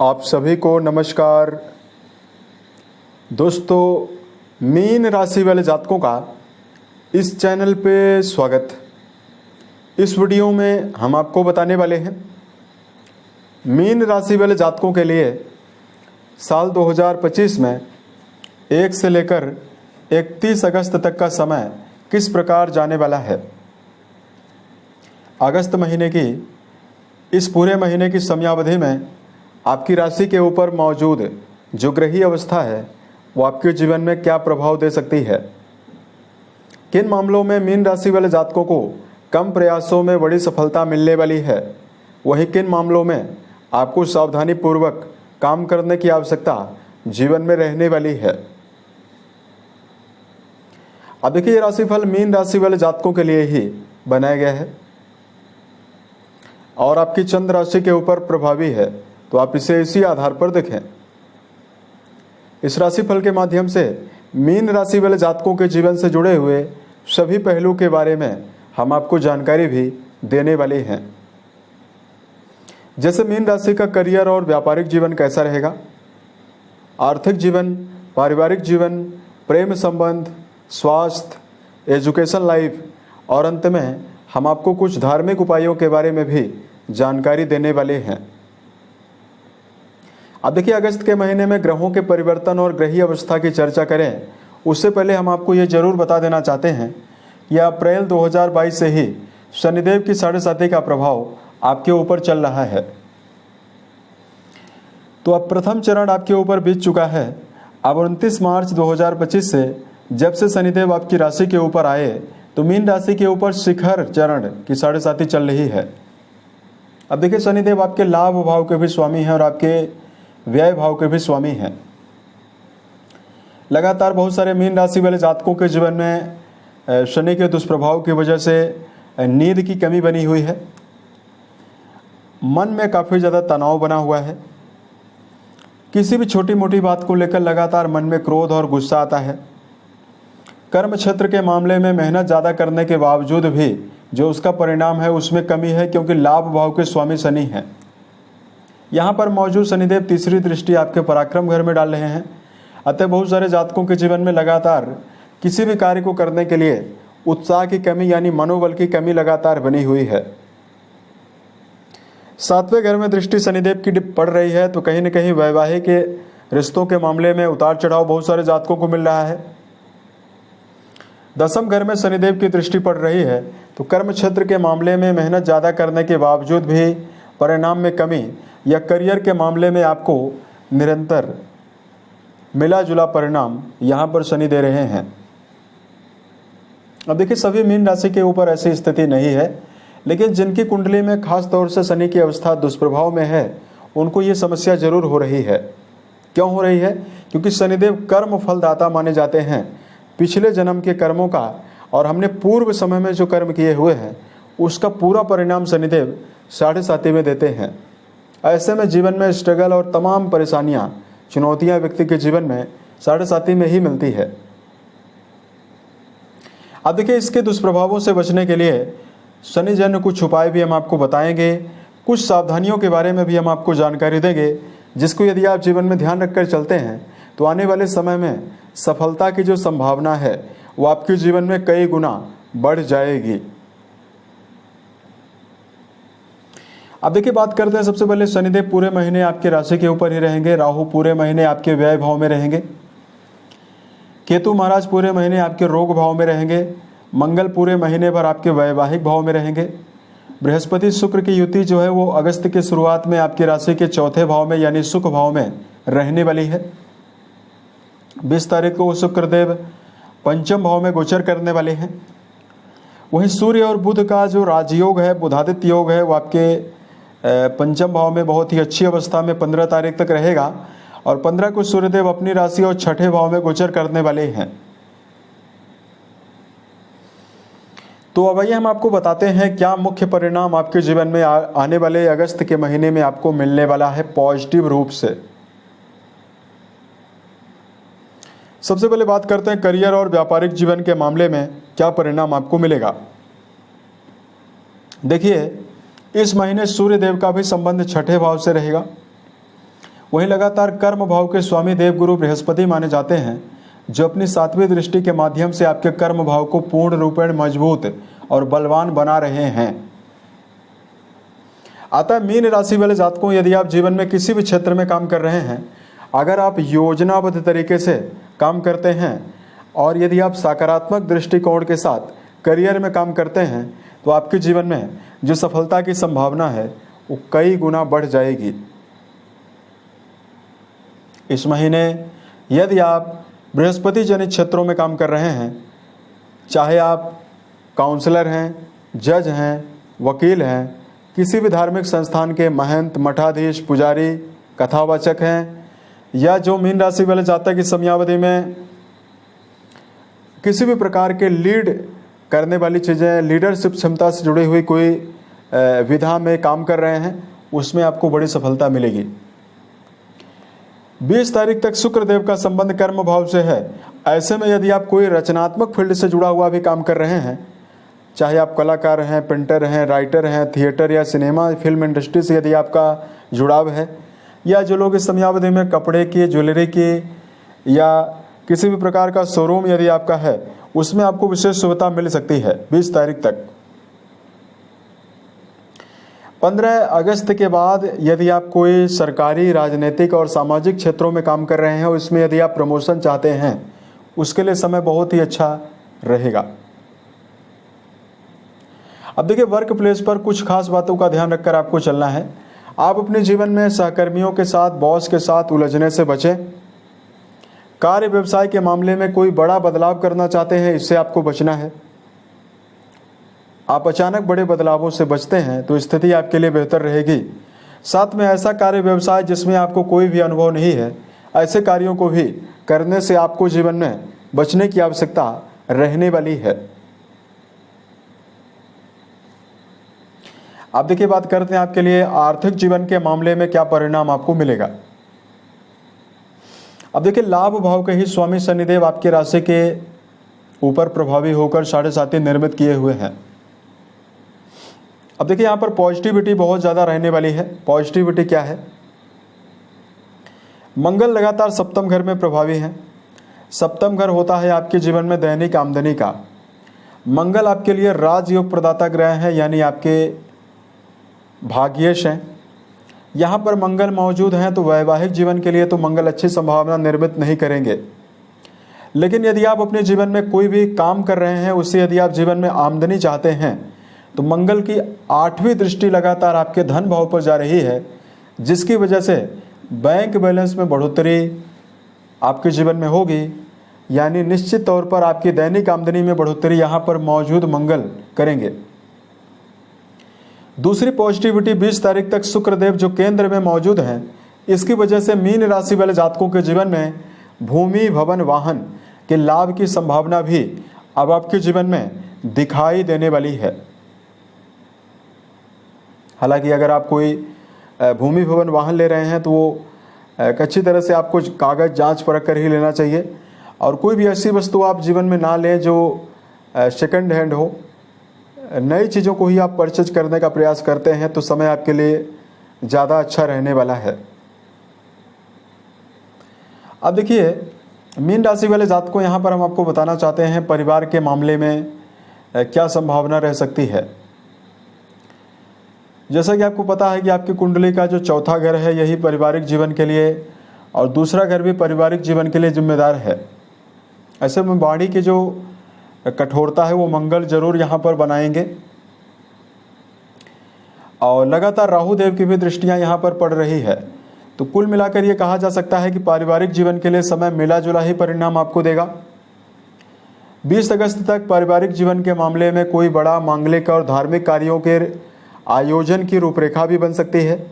आप सभी को नमस्कार। दोस्तों, मीन राशि वाले जातकों का इस चैनल पे स्वागत। इस वीडियो में हम आपको बताने वाले हैं मीन राशि वाले जातकों के लिए साल 2025 में 1 से लेकर 31 अगस्त तक का समय किस प्रकार जाने वाला है। अगस्त महीने की इस पूरे महीने की समयावधि में आपकी राशि के ऊपर मौजूद जो ग्रहीय अवस्था है वो आपके जीवन में क्या प्रभाव दे सकती है। किन मामलों में मीन राशि वाले जातकों को कम प्रयासों में बड़ी सफलता मिलने वाली है, वहीं किन मामलों में आपको सावधानी पूर्वक काम करने की आवश्यकता जीवन में रहने वाली है। अब देखिए, ये राशिफल मीन राशि वाले जातकों के लिए ही बनाया गया है और आपकी चंद्र राशि के ऊपर प्रभावी है, तो आप इसे इसी आधार पर देखें। इस राशिफल के माध्यम से मीन राशि वाले जातकों के जीवन से जुड़े हुए सभी पहलू के बारे में हम आपको जानकारी भी देने वाले हैं। जैसे मीन राशि का करियर और व्यापारिक जीवन कैसा रहेगा, आर्थिक जीवन, पारिवारिक जीवन, प्रेम संबंध, स्वास्थ्य, एजुकेशन लाइफ और अंत में हम आपको कुछ धार्मिक उपायों के बारे में भी जानकारी देने वाले हैं। अब देखिए, अगस्त के महीने में ग्रहों के परिवर्तन और ग्रहीय अवस्था की चर्चा करें उससे पहले हम आपको ये जरूर बता देना चाहते हैं कि अप्रैल 2022 से ही शनिदेव की 7.5 का प्रभाव आपके ऊपर चल रहा है। तो अब प्रथम चरण आपके ऊपर बीत चुका है। अब 29 मार्च 2025 से जब से शनिदेव आपकी राशि के ऊपर आए तो मीन राशि के ऊपर शिखर चरण की 7.5 चल रही है। अब देखिए, शनिदेव आपके लाभ भाव के भी स्वामी हैं और आपके व्यय भाव के भी स्वामी हैं। लगातार बहुत सारे मीन राशि वाले जातकों के जीवन में शनि के दुष्प्रभाव की वजह से नींद की कमी बनी हुई है, मन में काफ़ी ज़्यादा तनाव बना हुआ है, किसी भी छोटी मोटी बात को लेकर लगातार मन में क्रोध और गुस्सा आता है। कर्म क्षेत्र के मामले में मेहनत ज़्यादा करने के बावजूद भी जो उसका परिणाम है उसमें कमी है, क्योंकि लाभ भाव के स्वामी शनि हैं। यहाँ पर मौजूद शनिदेव तीसरी दृष्टि आपके पराक्रम घर में डाल रहे हैं। अतः बहुत सारे जातकों के जीवन में लगातार किसी भी कार्य को करने के लिए उत्साह की कमी यानी मनोबल की कमी लगातार बनी हुई है। 7वें घर में दृष्टि शनिदेव की पड़ रही है, तो कहीं न कहीं वैवाहिक रिश्तों के मामले में उतार चढ़ाव बहुत सारे जातकों को मिल रहा है। 10वें घर में शनिदेव की दृष्टि पड़ रही है, तो कर्म क्षेत्र के मामले में मेहनत ज़्यादा करने के बावजूद भी परिणाम में कमी या करियर के मामले में आपको निरंतर मिला जुला परिणाम यहाँ पर शनि दे रहे हैं। अब देखिए, सभी मीन राशि के ऊपर ऐसी स्थिति नहीं है, लेकिन जिनकी कुंडली में खास तौर से शनि की अवस्था दुष्प्रभाव में है उनको ये समस्या जरूर हो रही है। क्यों हो रही है? क्योंकि शनिदेव कर्म फलदाता माने जाते हैं। पिछले जन्म के कर्मों का और हमने पूर्व समय में जो कर्म किए हुए हैं उसका पूरा परिणाम शनिदेव 7.5 में देते हैं। ऐसे में जीवन में स्ट्रगल और तमाम परेशानियां, चुनौतियां व्यक्ति के जीवन में 7.5 में ही मिलती है। अब देखिए, इसके दुष्प्रभावों से बचने के लिए शनि जन्य कुछ उपाय भी हम आपको बताएंगे, कुछ सावधानियों के बारे में भी हम आपको जानकारी देंगे, जिसको यदि आप जीवन में ध्यान रखकर चलते हैं तो आने वाले समय में सफलता की जो संभावना है वो आपके जीवन में कई गुना बढ़ जाएगी। अब देखिए, बात करते हैं सबसे पहले शनिदेव पूरे महीने आपके राशि के ऊपर ही रहेंगे, राहु पूरे महीने आपके व्यय भाव में रहेंगे, केतु महाराज पूरे महीने आपके रोग भाव में रहेंगे, मंगल पूरे महीने भर आपके वैवाहिक भाव में रहेंगे, बृहस्पति शुक्र की युति जो है वो अगस्त के शुरुआत में आपकी राशि के 4थे भाव में यानी सुख भाव में रहने वाली है। 20 तारीख को शुक्रदेव 5म भाव में गोचर करने वाले हैं। वहीं सूर्य और बुध का जो राजयोग है, बुधादित्य योग है, वो आपके 5म भाव में बहुत ही अच्छी अवस्था में 15 तारीख तक रहेगा और 15 को सूर्यदेव अपनी राशि और 6ठे भाव में गोचर करने वाले हैं। तो अब आइए हम आपको बताते हैं क्या मुख्य परिणाम आपके जीवन में आने वाले अगस्त के महीने में आपको मिलने वाला है पॉजिटिव रूप से। सबसे पहले बात करते हैं करियर और व्यापारिक जीवन के मामले में क्या परिणाम आपको मिलेगा। देखिए, इस महीने सूर्य देव का भी संबंध 6ठे भाव से रहेगा वहीं लगातार कर्म भाव के स्वामी देवगुरु बृहस्पति माने जाते हैं, जो अपनी 7वीं दृष्टि के माध्यम से आपके कर्म भाव को पूर्ण रूपेण मजबूत और बलवान बना रहे हैं। अतः मीन राशि वाले जातकों, यदि आप जीवन में किसी भी क्षेत्र में काम कर रहे हैं, अगर आप योजनाबद्ध तरीके से काम करते हैं और यदि आप सकारात्मक दृष्टिकोण के साथ करियर में काम करते हैं, तो आपके जीवन में जो सफलता की संभावना है वो कई गुना बढ़ जाएगी। इस महीने यदि आप बृहस्पति जनित क्षेत्रों में काम कर रहे हैं, चाहे आप काउंसलर हैं, जज हैं, वकील हैं, किसी भी धार्मिक संस्थान के महंत, मठाधीश, पुजारी, कथावाचक हैं, या जो मीन राशि वाले जातक इस समयावधि में किसी भी प्रकार के लीड करने वाली चीज़ें, लीडरशिप क्षमता से जुड़ी हुई कोई विधा में काम कर रहे हैं, उसमें आपको बड़ी सफलता मिलेगी। 20 तारीख तक शुक्रदेव का संबंध कर्म भाव से है। ऐसे में यदि आप कोई रचनात्मक फील्ड से जुड़ा हुआ भी काम कर रहे हैं, चाहे आप कलाकार हैं, पेंटर हैं, राइटर हैं, थिएटर या सिनेमा फिल्म इंडस्ट्री से यदि आपका जुड़ाव है, या जो लोग इस समयावधि में कपड़े की, ज्वेलरी की या किसी भी प्रकार का शोरूम यदि आपका है, उसमें आपको विशेष सुविधा मिल सकती है 20 तारीख तक। 15 अगस्त के बाद यदि आप कोई सरकारी, राजनीतिक और सामाजिक क्षेत्रों में काम कर रहे हैं और इसमें यदि आप प्रमोशन चाहते हैं, उसके लिए समय बहुत ही अच्छा रहेगा। अब देखिए, वर्क प्लेस पर कुछ खास बातों का ध्यान रखकर आपको चलना है। आप अपने जीवन में सहकर्मियों के साथ, बॉस के साथ उलझने से बचें। कार्य व्यवसाय के मामले में कोई बड़ा बदलाव करना चाहते हैं, इससे आपको बचना है। आप अचानक बड़े बदलावों से बचते हैं तो स्थिति आपके लिए बेहतर रहेगी। साथ में ऐसा कार्य व्यवसाय जिसमें आपको कोई भी अनुभव नहीं है, ऐसे कार्यों को भी करने से आपको जीवन में बचने की आवश्यकता रहने वाली है। अब देखिए, बात करते हैं आपके लिए आर्थिक जीवन के मामले में क्या परिणाम आपको मिलेगा। अब देखिए, लाभ भाव के ही स्वामी शनिदेव आपकी राशि के ऊपर प्रभावी होकर 7.5 निर्मित किए हुए हैं। अब देखिए, यहाँ पर पॉजिटिविटी बहुत ज़्यादा रहने वाली है। पॉजिटिविटी क्या है? मंगल लगातार सप्तम घर में प्रभावी है। सप्तम घर होता है आपके जीवन में दैनिक आमदनी का। मंगल आपके लिए राजयोग प्रदाता ग्रह है, यानी आपके भाग्येश हैं। यहाँ पर मंगल मौजूद हैं तो वैवाहिक जीवन के लिए तो मंगल अच्छी संभावना निर्मित नहीं करेंगे। लेकिन यदि आप अपने जीवन में कोई भी काम कर रहे हैं, उससे यदि आप जीवन में आमदनी चाहते हैं, तो मंगल की 8वीं दृष्टि लगातार आपके धन भाव पर जा रही है, जिसकी वजह से बैंक बैलेंस में बढ़ोतरी आपके जीवन में होगी। यानी निश्चित तौर पर आपकी दैनिक आमदनी में बढ़ोतरी यहाँ पर मौजूद मंगल करेंगे। दूसरी पॉजिटिविटी, 20 तारीख तक शुक्रदेव जो केंद्र में मौजूद हैं, इसकी वजह से मीन राशि वाले जातकों के जीवन में भूमि, भवन, वाहन के लाभ की संभावना भी अब आपके जीवन में दिखाई देने वाली है। हालांकि अगर आप कोई भूमि, भवन, वाहन ले रहे हैं तो वो अच्छी तरह से आपको कागज जांच परख कर ही लेना चाहिए, और कोई भी ऐसी वस्तु आप जीवन में ना लें जो सेकंड हैंड हो। नई चीज़ों को ही आप परचेज करने का प्रयास करते हैं तो समय आपके लिए ज़्यादा अच्छा रहने वाला है। अब देखिए, मीन राशि वाले जातकों को यहाँ पर हम आपको बताना चाहते हैं परिवार के मामले में क्या संभावना रह सकती है। जैसा कि आपको पता है कि आपकी कुंडली का जो चौथा घर है, यही पारिवारिक जीवन के लिए, और दूसरा घर भी पारिवारिक जीवन के लिए जिम्मेदार है। ऐसे में वाणी की जो कठोरता है वो मंगल जरूर यहाँ पर बनाएंगे, और लगातार राहु देव की भी दृष्टियाँ यहाँ पर पड़ रही है। तो कुल मिलाकर ये कहा जा सकता है कि पारिवारिक जीवन के लिए समय मिला जुला ही परिणाम आपको देगा। 20 अगस्त तक पारिवारिक जीवन के मामले में कोई बड़ा मांगलिक और धार्मिक कार्यों के आयोजन की रूपरेखा भी बन सकती है,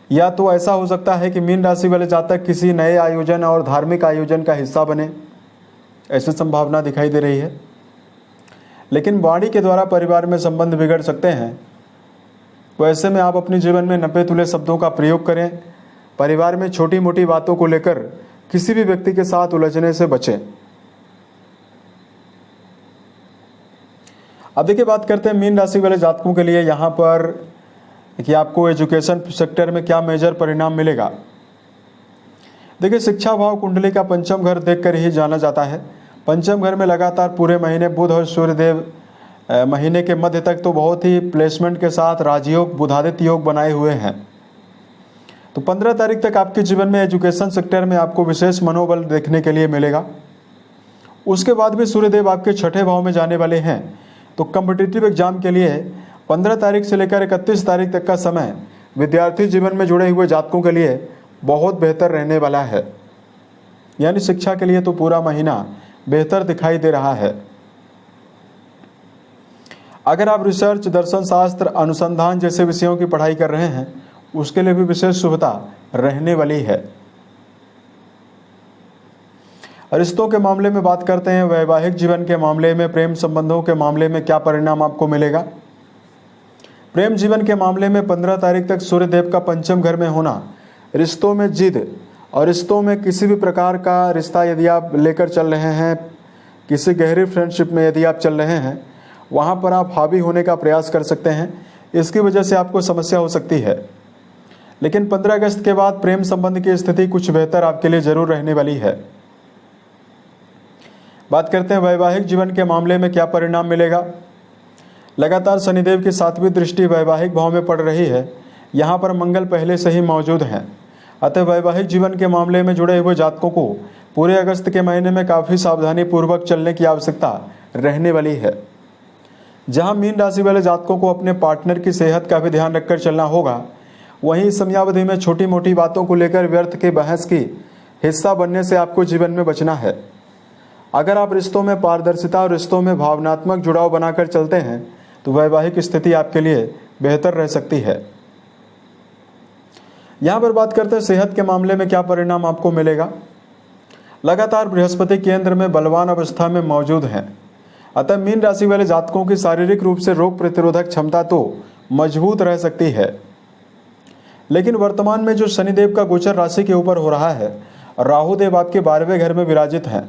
या तो ऐसा हो सकता है कि मीन राशि वाले जातक किसी नए आयोजन और धार्मिक आयोजन का हिस्सा बने, ऐसी संभावना दिखाई दे रही है। लेकिन वाणी के द्वारा परिवार में संबंध बिगड़ सकते हैं, तो ऐसे में आप अपने जीवन में नपे तुले शब्दों का प्रयोग करें। परिवार में छोटी मोटी बातों को लेकर किसी भी व्यक्ति के साथ उलझने से बचें। अब देखिए, बात करते हैं मीन राशि वाले जातकों के लिए यहाँ पर कि आपको एजुकेशन सेक्टर में क्या मेजर परिणाम मिलेगा। देखिए, शिक्षा भाव कुंडली का पंचम घर देखकर ही जाना जाता है। पंचम घर में लगातार पूरे महीने बुध और सूर्यदेव महीने के मध्य तक तो बहुत ही प्लेसमेंट के साथ राजयोग बुधादित्य योग बनाए हुए हैं। तो 15 तारीख तक आपके जीवन में एजुकेशन सेक्टर में आपको विशेष मनोबल देखने के लिए मिलेगा। उसके बाद भी सूर्यदेव आपके छठे भाव में जाने वाले हैं। तो कॉम्पिटिटिव एग्जाम के लिए 15 तारीख से लेकर 31 तारीख तक का समय विद्यार्थी जीवन में जुड़े हुए जातकों के लिए बहुत बेहतर रहने वाला है। यानी शिक्षा के लिए तो पूरा महीना बेहतर दिखाई दे रहा है। अगर आप रिसर्च, दर्शन शास्त्र, अनुसंधान जैसे विषयों की पढ़ाई कर रहे हैं, उसके लिए भी विशेष शुभता रहने वाली है। रिश्तों के मामले में बात करते हैं, वैवाहिक जीवन के मामले में, प्रेम संबंधों के मामले में क्या परिणाम आपको मिलेगा। प्रेम जीवन के मामले में 15 तारीख तक सूर्यदेव का पंचम घर में होना रिश्तों में जिद और रिश्तों में किसी भी प्रकार का रिश्ता यदि आप लेकर चल रहे हैं, किसी गहरी फ्रेंडशिप में यदि आप चल रहे हैं, वहाँ पर आप हावी होने का प्रयास कर सकते हैं। इसकी वजह से आपको समस्या हो सकती है। लेकिन 15 अगस्त के बाद प्रेम संबंध की स्थिति कुछ बेहतर आपके लिए जरूर रहने वाली है। बात करते हैं वैवाहिक जीवन के मामले में क्या परिणाम मिलेगा। लगातार शनिदेव की 7वीं दृष्टि वैवाहिक भाव में पड़ रही है। यहाँ पर मंगल पहले से ही मौजूद हैं। अतः वैवाहिक जीवन के मामले में जुड़े हुए जातकों को पूरे अगस्त के महीने में काफ़ी सावधानी पूर्वक चलने की आवश्यकता रहने वाली है। जहां मीन राशि वाले जातकों को अपने पार्टनर की सेहत का भी ध्यान रखकर चलना होगा, वहीं इस समयावधि में छोटी मोटी बातों को लेकर व्यर्थ के बहस की हिस्सा बनने से आपको जीवन में बचना है। अगर आप रिश्तों में पारदर्शिता और रिश्तों में भावनात्मक जुड़ाव बनाकर चलते हैं तो वैवाहिक स्थिति आपके लिए बेहतर रह सकती है। यहाँ पर बात करते हैं सेहत के मामले में क्या परिणाम आपको मिलेगा। लगातार बृहस्पति केंद्र में बलवान अवस्था में मौजूद हैं। अतः मीन राशि वाले जातकों की शारीरिक रूप से रोग प्रतिरोधक क्षमता तो मजबूत रह सकती है। लेकिन वर्तमान में जो शनिदेव का गोचर राशि के ऊपर हो रहा है, राहु देव आपके 12वें घर में विराजित हैं।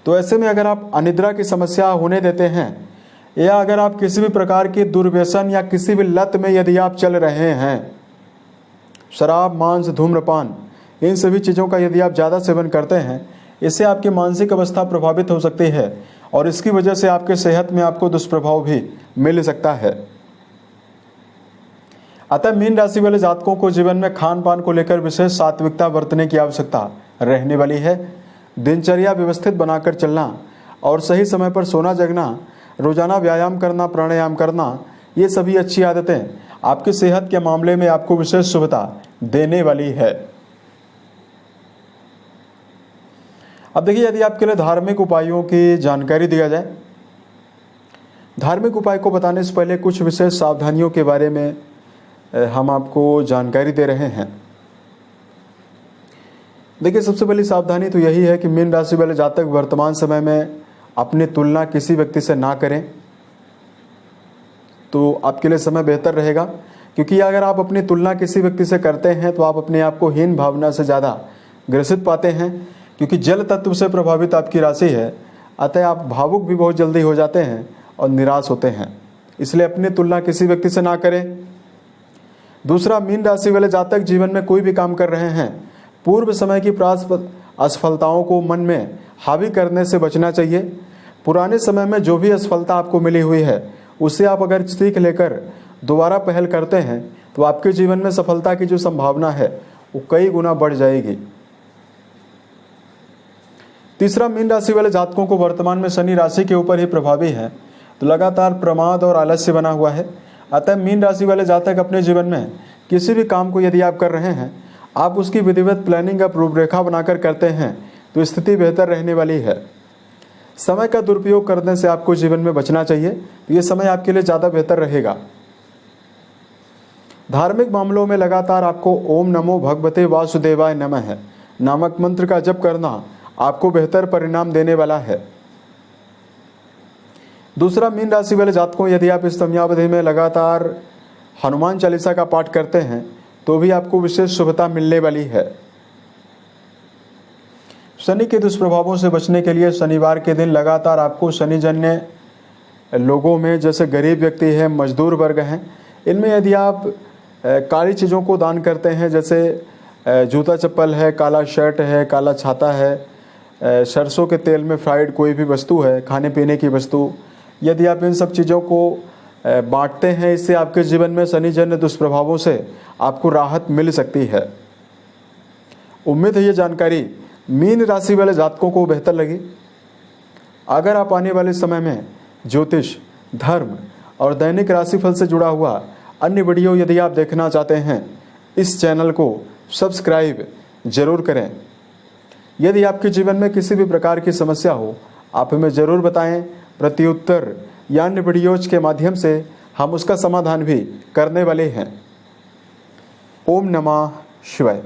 तो ऐसे में अगर आप अनिद्रा की समस्या होने देते हैं या अगर आप किसी भी प्रकार की दुर्व्यसन या किसी भी लत में यदि आप चल रहे हैं, शराब, मांस, धूम्रपान, इन सभी चीज़ों का यदि आप ज़्यादा सेवन करते हैं, इससे आपकी मानसिक अवस्था प्रभावित हो सकती है और इसकी वजह से आपके सेहत में आपको दुष्प्रभाव भी मिल सकता है। अतः मीन राशि वाले जातकों को जीवन में खान पान को लेकर विशेष सात्विकता बरतने की आवश्यकता रहने वाली है। दिनचर्या व्यवस्थित बनाकर चलना और सही समय पर सोना जगना, रोजाना व्यायाम करना, प्राणायाम करना, ये सभी अच्छी आदतें आपकी सेहत के मामले में आपको विशेष शुभता देने वाली है। अब देखिए, यदि आपके लिए धार्मिक उपायों की जानकारी दिया जाए, धार्मिक उपाय को बताने से पहले कुछ विशेष सावधानियों के बारे में हम आपको जानकारी दे रहे हैं। देखिए, सबसे पहली सावधानी तो यही है कि मीन राशि वाले जातक वर्तमान समय में अपनी तुलना किसी व्यक्ति से ना करें, तो आपके लिए समय बेहतर रहेगा। क्योंकि अगर आप अपनी तुलना किसी व्यक्ति से करते हैं तो आप अपने आप को हीन भावना से ज़्यादा ग्रसित पाते हैं, क्योंकि जल तत्व से प्रभावित आपकी राशि है। अतः आप भावुक भी बहुत जल्दी हो जाते हैं और निराश होते हैं। इसलिए अपनी तुलना किसी व्यक्ति से ना करें। दूसरा, मीन राशि वाले जातक जीवन में कोई भी काम कर रहे हैं, पूर्व समय की प्राप्त असफलताओं को मन में हावी करने से बचना चाहिए। पुराने समय में जो भी असफलता आपको मिली हुई है, उससे आप अगर सीख लेकर दोबारा पहल करते हैं तो आपके जीवन में सफलता की जो संभावना है वो कई गुना बढ़ जाएगी। तीसरा, मीन राशि वाले जातकों को वर्तमान में शनि राशि के ऊपर ही प्रभावी है, तो लगातार प्रमाद और आलस्य बना हुआ है। अतः मीन राशि वाले जातक अपने जीवन में किसी भी काम को यदि आप कर रहे हैं, आप उसकी विधिवत प्लानिंग और रूपरेखा बनाकर करते हैं तो स्थिति बेहतर रहने वाली है। समय का दुरुपयोग करने से आपको जीवन में बचना चाहिए, तो ये समय आपके लिए ज़्यादा बेहतर रहेगा। धार्मिक मामलों में लगातार आपको ओम नमो भगवते वासुदेवाय नमः नामक मंत्र का जप करना आपको बेहतर परिणाम देने वाला है। दूसरा, मीन राशि वाले जातकों यदि आप इस समयावधि में लगातार हनुमान चालीसा का पाठ करते हैं तो भी आपको विशेष शुभता मिलने वाली है। शनि के दुष्प्रभावों से बचने के लिए शनिवार के दिन लगातार आपको शनिजन्य लोगों में, जैसे गरीब व्यक्ति है, मजदूर वर्ग हैं, इनमें यदि आप काली चीज़ों को दान करते हैं, जैसे जूता चप्पल है, काला शर्ट है, काला छाता है, सरसों के तेल में फ्राइड कोई भी वस्तु है, खाने पीने की वस्तु, यदि आप इन सब चीज़ों को बांटते हैं, इससे आपके जीवन में शनिजन्य दुष्प्रभावों से आपको राहत मिल सकती है। उम्मीद है ये जानकारी मीन राशि वाले जातकों को बेहतर लगी। अगर आप आने वाले समय में ज्योतिष, धर्म और दैनिक राशिफल से जुड़ा हुआ अन्य वीडियो यदि आप देखना चाहते हैं, इस चैनल को सब्सक्राइब जरूर करें। यदि आपके जीवन में किसी भी प्रकार की समस्या हो, आप हमें ज़रूर बताएं। प्रत्युत्तर या अन्य वीडियोज के माध्यम से हम उसका समाधान भी करने वाले हैं। ओम नमः शिवाय।